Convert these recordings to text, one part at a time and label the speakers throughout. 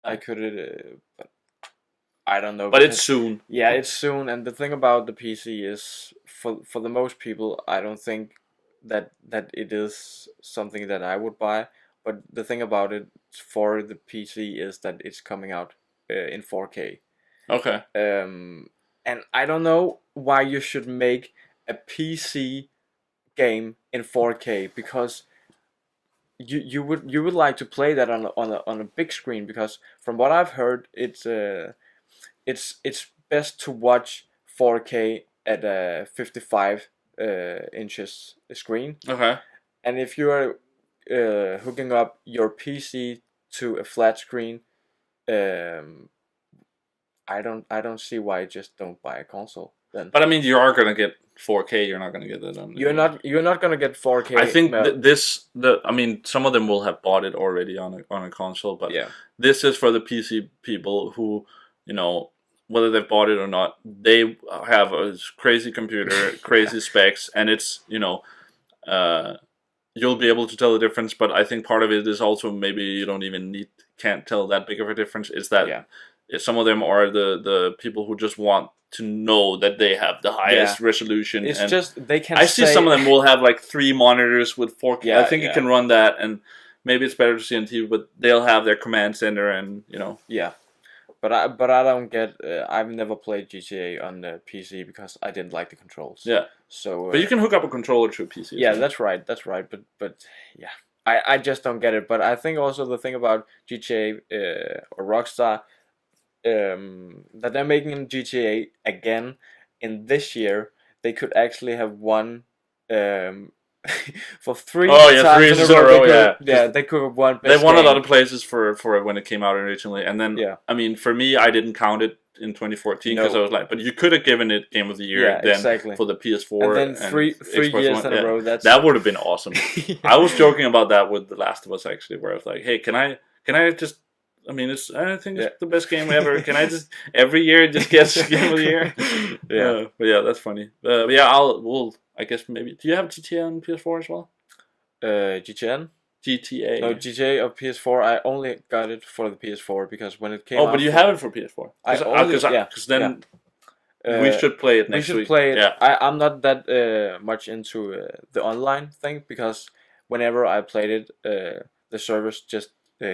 Speaker 1: I could, but I don't know.
Speaker 2: But it's soon.
Speaker 1: Yeah, it's soon. And the thing about the PC is, for the most people, I don't think that it is something that I would buy. But the thing about it for the PC is that it's coming out in 4K.
Speaker 2: Okay.
Speaker 1: And I don't know why you should make a PC game in 4K, because you would like to play that on a big screen, because from what I've heard, it's best to watch 4K at a 55 inches screen.
Speaker 2: Okay.
Speaker 1: And if you are hooking up your PC to a flat screen, um, I don't see why you just don't buy a console then.
Speaker 2: But I mean, you are gonna get 4K. You're not gonna get that on.
Speaker 1: You're not gonna get 4K.
Speaker 2: I think I mean, some of them will have bought it already on a console, but
Speaker 1: yeah.
Speaker 2: this is for the PC people who, whether they've bought it or not, they have a crazy computer, crazy specs, and it's, you'll be able to tell the difference. But I think part of it is also maybe you can't tell that big of a difference. Is that some of them are the people who just want to know that they have the highest resolution.
Speaker 1: It's
Speaker 2: and
Speaker 1: just they can.
Speaker 2: I see some of them will have like 3 monitors with 4K.
Speaker 1: Yeah,
Speaker 2: I think it can run that, and maybe it's better to see on TV. But they'll have their command center, and
Speaker 1: Yeah, but I don't get. I've never played GTA on the PC because I didn't like the controls.
Speaker 2: Yeah.
Speaker 1: So.
Speaker 2: But you can hook up a controller to a PC.
Speaker 1: Yeah, that's right. That's right. But yeah, I just don't get it. But I think also the thing about GTA or Rockstar. That they're making GTA again in this year, they could actually have won for 3 times in a row. They could have won.
Speaker 2: They won a lot of places for it when it came out originally, and then I mean, for me, I didn't count it in 2014 because I was like, but you could have given it Game of the Year then for the PS4
Speaker 1: and then three years in a row.
Speaker 2: That would have been awesome. I was joking about that with The Last of Us actually, where I was like, hey, can I just. I mean, I think it's the best game ever. Can I just every year just get Game of the Year? But yeah, that's funny. I guess maybe. Do you have GTA on PS4 as well?
Speaker 1: GTA. No, GTA of PS4. I only got it for the PS4 because when it came.
Speaker 2: Oh, but you have it for PS4. Because then we should play it next week.
Speaker 1: We should play it. Yeah. I'm not that much into the online thing, because whenever I played it, the servers just.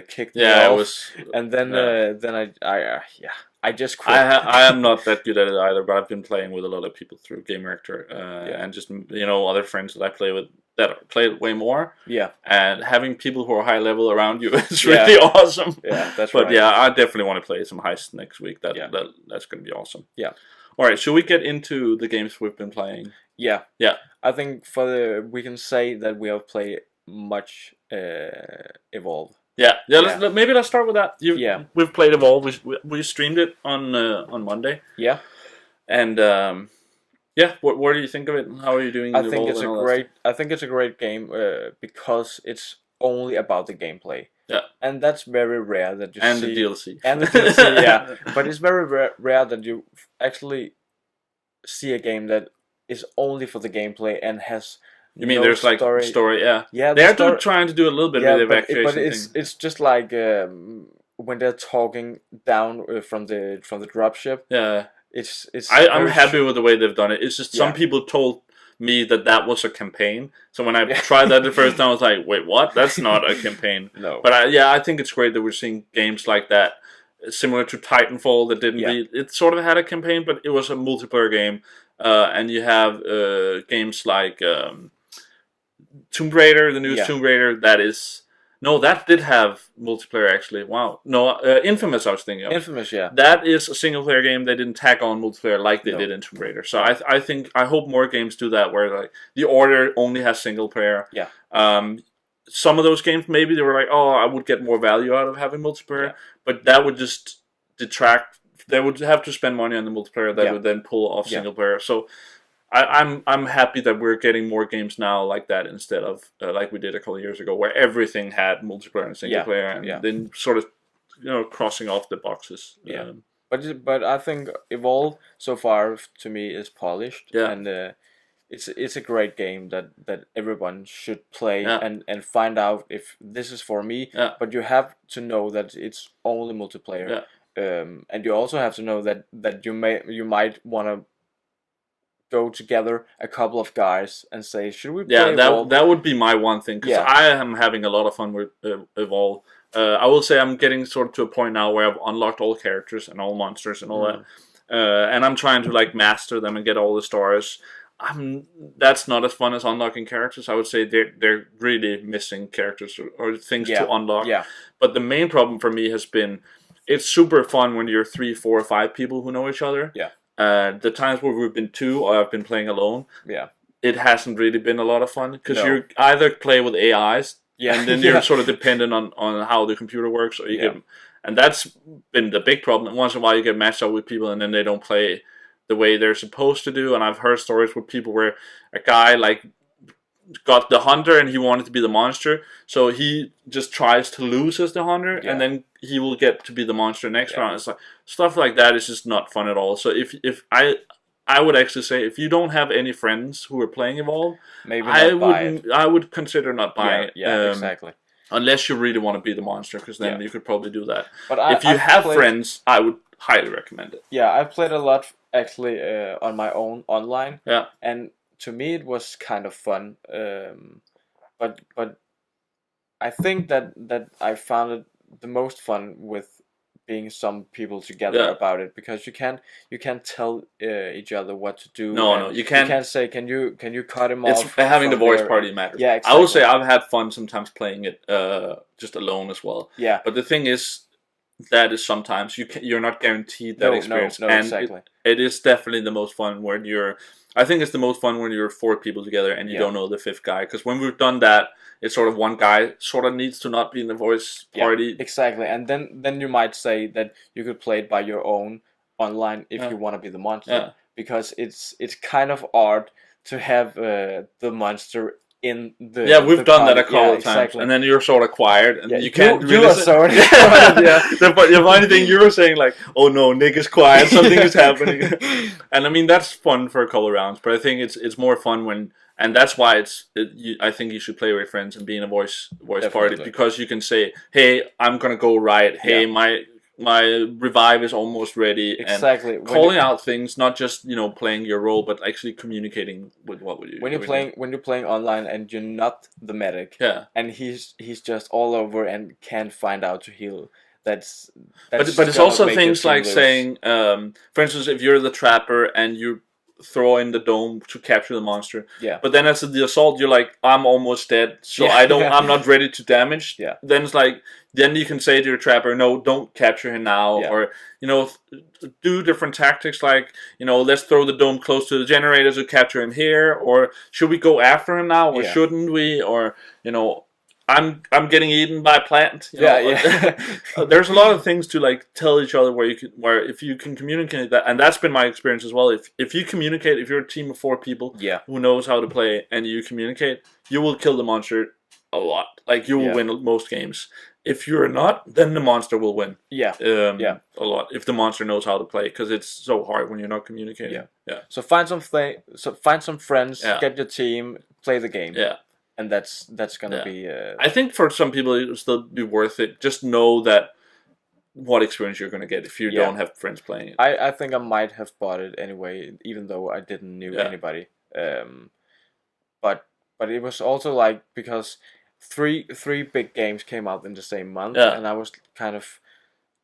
Speaker 1: Kicked me off, and then I just quit.
Speaker 2: I am not that good at it either, but I've been playing with a lot of people through Game Reactor, and just other friends that I play with that play it way more.
Speaker 1: Yeah,
Speaker 2: and having people who are high level around you is really awesome.
Speaker 1: Yeah, that's
Speaker 2: right.
Speaker 1: But
Speaker 2: yeah, I definitely want to play some Heist next week. That's going to be awesome.
Speaker 1: Yeah.
Speaker 2: All right, should we get into the games we've been playing?
Speaker 1: Yeah.
Speaker 2: Yeah.
Speaker 1: I think we can say that we have played much Evolve.
Speaker 2: Yeah. Maybe let's start with that. We've played Evolve. We streamed it on Monday.
Speaker 1: Yeah.
Speaker 2: And what do you think of it? How are you doing?
Speaker 1: I think it's a great game because it's only about the gameplay.
Speaker 2: Yeah.
Speaker 1: And that's very rare that you see.
Speaker 2: And the DLC.
Speaker 1: And the DLC, yeah. But it's very rare that you actually see a game that is only for the gameplay and has.
Speaker 2: You mean there's story? Yeah.
Speaker 1: Yeah.
Speaker 2: They're trying to do a little bit with the evacuation
Speaker 1: but it's just like when they're talking down from the dropship.
Speaker 2: Yeah.
Speaker 1: It's.
Speaker 2: I'm happy with the way they've done it. It's just some people told me that was a campaign. So when I tried that the first time, I was like, wait, what? That's not a campaign.
Speaker 1: No.
Speaker 2: But I think it's great that we're seeing games like that, similar to Titanfall, that didn't it sort of had a campaign, but it was a multiplayer game. And you have games like Tomb Raider, the newest Tomb Raider, that did have multiplayer actually. Wow. No, Infamous I was thinking of.
Speaker 1: Infamous, yeah.
Speaker 2: That is a single player game. They didn't tack on multiplayer like they did in Tomb Raider. So I hope more games do that where like the Order only has single player.
Speaker 1: Yeah.
Speaker 2: Some of those games maybe they were like, oh, I would get more value out of having multiplayer, but that would just detract. They would have to spend money on the multiplayer that would then pull off single player. So I'm happy that we're getting more games now like that instead of like we did a couple of years ago where everything had multiplayer and single player and then sort of crossing off the boxes.
Speaker 1: Yeah. But I think Evolve so far to me is polished and it's a great game that everyone should play
Speaker 2: Yeah.
Speaker 1: and find out if this is for me.
Speaker 2: Yeah.
Speaker 1: But you have to know that it's only multiplayer.
Speaker 2: Yeah.
Speaker 1: And you also have to know that you might want to go together, a couple of guys, and say, should we play Evolve?
Speaker 2: That would be my one thing, because I am having a lot of fun with Evolve. I will say I'm getting sort of to a point now where I've unlocked all characters and all monsters and all that, and I'm trying to like master them and get all the stars. That's not as fun as unlocking characters. I would say they're really missing characters or things to unlock.
Speaker 1: Yeah.
Speaker 2: But the main problem for me has been, it's super fun when you're 3, 4, or 5 people who know each other.
Speaker 1: Yeah.
Speaker 2: The times where we've been 2 or I've been playing alone, it hasn't really been a lot of fun, because you either play with AIs, and then you're sort of dependent on how the computer works, or you get, and that's been the big problem. And once in a while you get matched up with people and then they don't play the way they're supposed to do. And I've heard stories with people where a guy like got the hunter and he wanted to be the monster, so he just tries to lose as the hunter, and then he will get to be the monster next round. It's like stuff like that is just not fun at all. So if I would actually say, if you don't have any friends who are playing Evolve,
Speaker 1: maybe
Speaker 2: I would consider not buying it.
Speaker 1: Exactly.
Speaker 2: Unless you really want to be the monster, because then you could probably do that.
Speaker 1: But
Speaker 2: if you have friends, I would highly recommend it.
Speaker 1: Yeah, I've played a lot actually on my own online.
Speaker 2: Yeah.
Speaker 1: And to me it was kind of fun. But I think that I found it the most fun with being some people together about it, because you can't tell each other what to do.
Speaker 2: No, you can't.
Speaker 1: You can't say, can you cut him
Speaker 2: it's
Speaker 1: off?
Speaker 2: Having the voice party matters.
Speaker 1: Yeah, exactly.
Speaker 2: I will say I've had fun sometimes playing it just alone as well.
Speaker 1: Yeah.
Speaker 2: But the thing is, that is sometimes you're not guaranteed that experience.
Speaker 1: No,
Speaker 2: and
Speaker 1: exactly.
Speaker 2: It is definitely the most fun when you're. I think it's the most fun when you're 4 people together and you don't know the 5th guy. Because when we've done that, it's sort of one guy sort of needs to not be in the voice party.
Speaker 1: Yeah, exactly. And then you might say that you could play it by your own online if you want to be the monster.
Speaker 2: Yeah.
Speaker 1: Because it's kind of odd to have the monster in the.
Speaker 2: Yeah, we've done that a couple of times,
Speaker 1: exactly.
Speaker 2: and then you're sort of quiet, and you can't
Speaker 1: really. You are so.
Speaker 2: The funny thing, you were saying like, "Oh no, Nick is quiet, something is happening," and I mean that's fun for a couple of rounds, but I think it's more fun when, and that's why I think you should play with your friends and be in a voice party, because you can say, "Hey, I'm gonna go right. Hey, my revive is almost ready."
Speaker 1: Exactly.
Speaker 2: And calling out things, not just playing your role, but actually communicating with what you.
Speaker 1: When you're playing online and you're not the medic, and he's just all over and can't find out to heal. That's
Speaker 2: but it's also things like saying, for instance, if you're the trapper and you throw in the dome to capture the monster.
Speaker 1: Yeah.
Speaker 2: But then as the assault, you're like, I'm almost dead, so I'm not ready to damage.
Speaker 1: Yeah.
Speaker 2: Then it's like, then you can say to your trapper, no, don't capture him now, or do different tactics like, let's throw the dome close to the generators to capture him here, or should we go after him now, or shouldn't we, or I'm getting eaten by a plant. There's a lot of things to like tell each other where if you can communicate that, and that's been my experience as well. If you communicate, if you're a team of 4 people who knows how to play and you communicate, you will kill the monster a lot. Like you will win most games. If you're not, then the monster will win. A lot. If the monster knows how to play, because it's so hard when you're not communicating. Yeah.
Speaker 1: So find some friends, get your team, play the game.
Speaker 2: Yeah.
Speaker 1: And that's gonna be.
Speaker 2: I think for some people it'll still be worth it. Just know that what experience you're gonna get if you don't have friends playing it.
Speaker 1: I think I might have bought it anyway, even though I didn't knew anybody. But it was also like because three big games came out in the same month, and I was kind of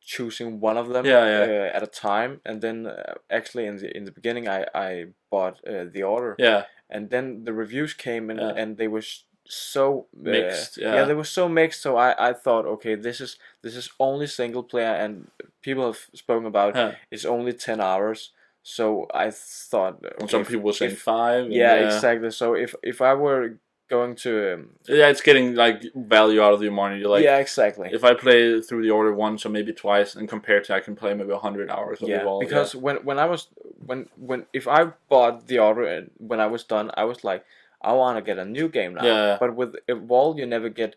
Speaker 1: choosing one of them at a time. And then actually in the beginning I bought The Order.
Speaker 2: Yeah.
Speaker 1: And then the reviews came in, and they were so
Speaker 2: mixed.
Speaker 1: They were so mixed. So I thought, okay, this is only single player, and people have spoken about it's only 10 hours. So I thought, okay,
Speaker 2: some people were saying 5.
Speaker 1: Yeah, exactly. So if I were going to
Speaker 2: it's getting like value out of your money. You're like,
Speaker 1: exactly.
Speaker 2: If I play through The Order once or maybe twice, and compared to I can play maybe 100 hours of Evolve.
Speaker 1: Because when if I bought The Order and when I was done, I was like, I want to get a new game now.
Speaker 2: Yeah.
Speaker 1: But with Evolve, you never get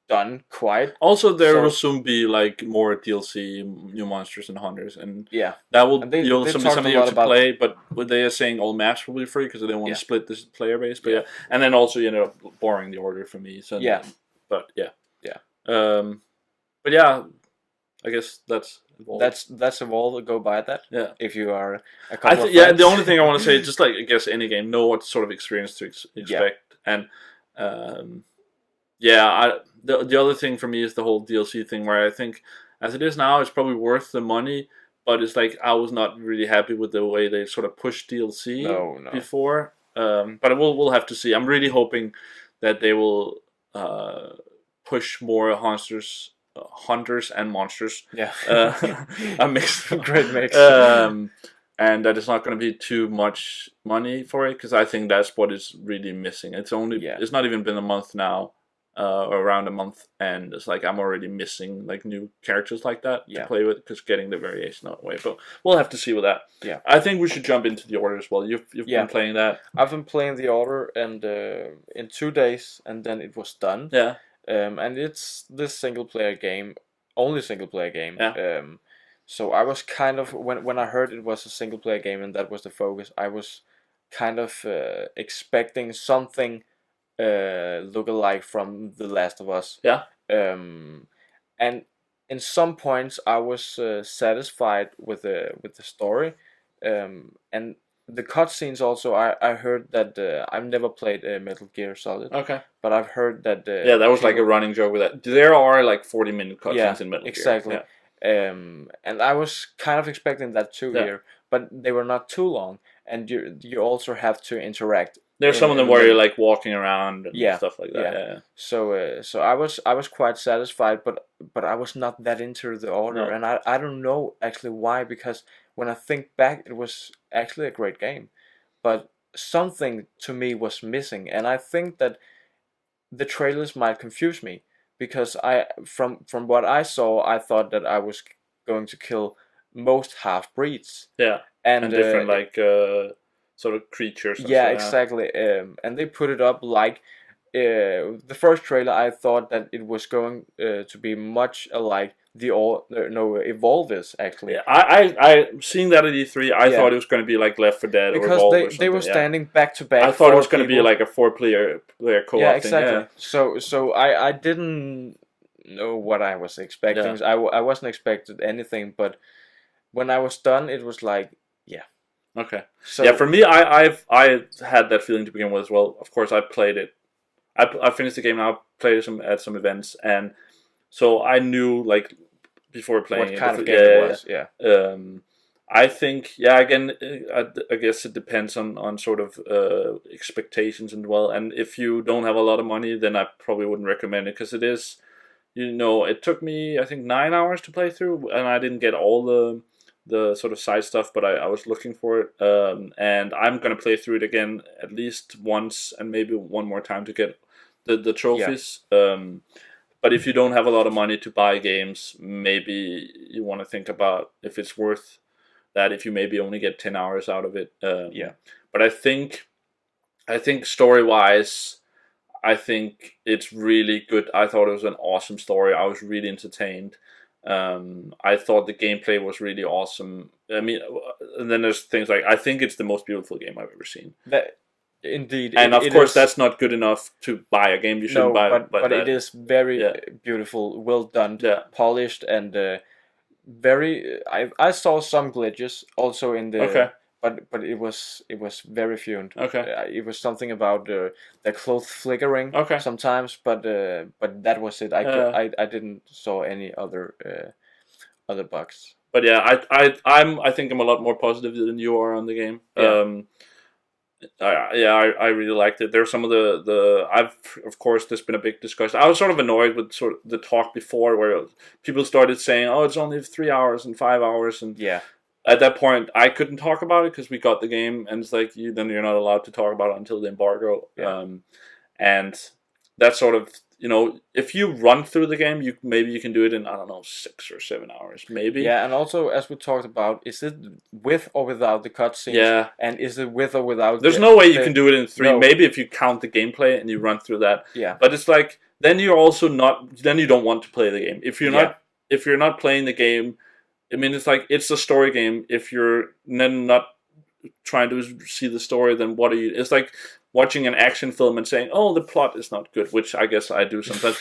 Speaker 1: done quite.
Speaker 2: Also, there will soon be like more DLC, new monsters and hunters, and that will you'll be something you have to play. But they are saying all maps will be free because they don't want to split this player base. But and then also boring the order for me. So but but yeah, I guess that's evolved.
Speaker 1: That's evolved. Go by that.
Speaker 2: Yeah.
Speaker 1: If you are a couple of friends.
Speaker 2: The only thing I want to say is just like I guess any game, know what sort of experience to expect, and the other thing for me is the whole DLC thing, where I think as it is now, it's probably worth the money, but it's like I was not really happy with the way they sort of pushed DLC before. But we'll have to see. I'm really hoping that they will push more hunters and monsters.
Speaker 1: Yeah,
Speaker 2: a mix,
Speaker 1: great mix.
Speaker 2: And that it's not going to be too much money for it, because I think that's what is really missing. It's only it's not even been a month now, or around a month, and it's like I'm already missing like new characters like that to play with, because getting the variation out of the way. But we'll have to see with that.
Speaker 1: Yeah,
Speaker 2: I think we should jump into the order as well. You've been playing that.
Speaker 1: I've been playing the order, and in 2 days, and then it was done.
Speaker 2: Yeah.
Speaker 1: And it's this single player game, only single player game.
Speaker 2: Yeah.
Speaker 1: So I was kind of when I heard it was a single player game and that was the focus, I was kind of expecting something lookalike from The Last of Us.
Speaker 2: Yeah.
Speaker 1: And in some points I was satisfied with the story, and the cutscenes also. I heard that I've never played Metal Gear Solid.
Speaker 2: Okay.
Speaker 1: But I've heard that
Speaker 2: that was like a running joke with that. There are like 40-minute cutscenes in Metal Gear.
Speaker 1: Exactly. Yeah. And I was kind of expecting that too here, but they were not too long, and you also have to interact.
Speaker 2: There's some of them where you're like walking around and stuff like that. Yeah.
Speaker 1: So I was quite satisfied, but I was not that into the order, and I don't know actually why, because when I think back, it was actually a great game, but something to me was missing, and I think that the trailers might confuse me, because from what I saw, I thought that I was going to kill most half breeds.
Speaker 2: Yeah, and different like sort of creatures.
Speaker 1: Yeah, exactly. And they put it up like the first trailer. I thought that it was going to be much alike Evolvers actually.
Speaker 2: Yeah, I seeing that at E3, I thought it was going to be like Left 4 Dead,
Speaker 1: because
Speaker 2: or Evolve,
Speaker 1: they were standing back to back.
Speaker 2: I thought it was going to be like a 4-player co-op.
Speaker 1: Yeah, exactly.
Speaker 2: Thing,
Speaker 1: So I didn't know what I was expecting.
Speaker 2: Yeah.
Speaker 1: I wasn't expecting anything, but when I was done, it was like
Speaker 2: okay.
Speaker 1: So
Speaker 2: for me, I had that feeling to begin with as well. Of course, I played it. I finished the game now. I played at some events, and so I knew like before playing
Speaker 1: what kind of game it was. Yeah.
Speaker 2: I think again, I guess it depends on sort of expectations and and if you don't have a lot of money, then I probably wouldn't recommend it, because it is, it took me I think 9 hours to play through, and I didn't get all the sort of side stuff, but I was looking for it, and I'm gonna play through it again at least once, and maybe one more time to get the trophies. But if you don't have a lot of money to buy games, maybe you want to think about if it's worth that, if you maybe only get 10 hours out of it. But I think story-wise, I think it's really good. I thought it was an awesome story. I was really entertained. I thought the gameplay was really awesome. I mean, and then there's things like, I think it's the most beautiful game I've ever seen.
Speaker 1: Indeed,
Speaker 2: and of course that's not good enough to buy a game. You shouldn't buy it,
Speaker 1: but it is very beautiful, well done, polished, and very. I saw some glitches also in the. But it was very few. It was something about the cloth flickering sometimes, but that was it. I didn't saw any other bugs.
Speaker 2: But I think I'm a lot more positive than you are on the game. I really liked it. There's some of of course there's been a big discussion. I was sort of annoyed with sort of the talk before, where people started saying, "Oh, it's only 3 hours and 5 hours," and at that point I couldn't talk about it because we got the game, and it's like then you're not allowed to talk about it until the embargo. And that sort of, if you run through the game, maybe you can do it in, I don't know, 6 or 7 hours, maybe.
Speaker 1: Yeah, and also, as we talked about, is it with or without the cutscenes?
Speaker 2: Yeah.
Speaker 1: And is it with or without?
Speaker 2: There's no way you can do it in 3. No. Maybe if you count the gameplay and you run through that.
Speaker 1: Yeah.
Speaker 2: But it's like, then you're also not. Then you don't want to play the game. If you're not playing the game, I mean, it's like it's a story game. If you're then not trying to see the story, then what are you? It's like watching an action film and saying, "Oh, the plot is not good," which I guess I do sometimes. But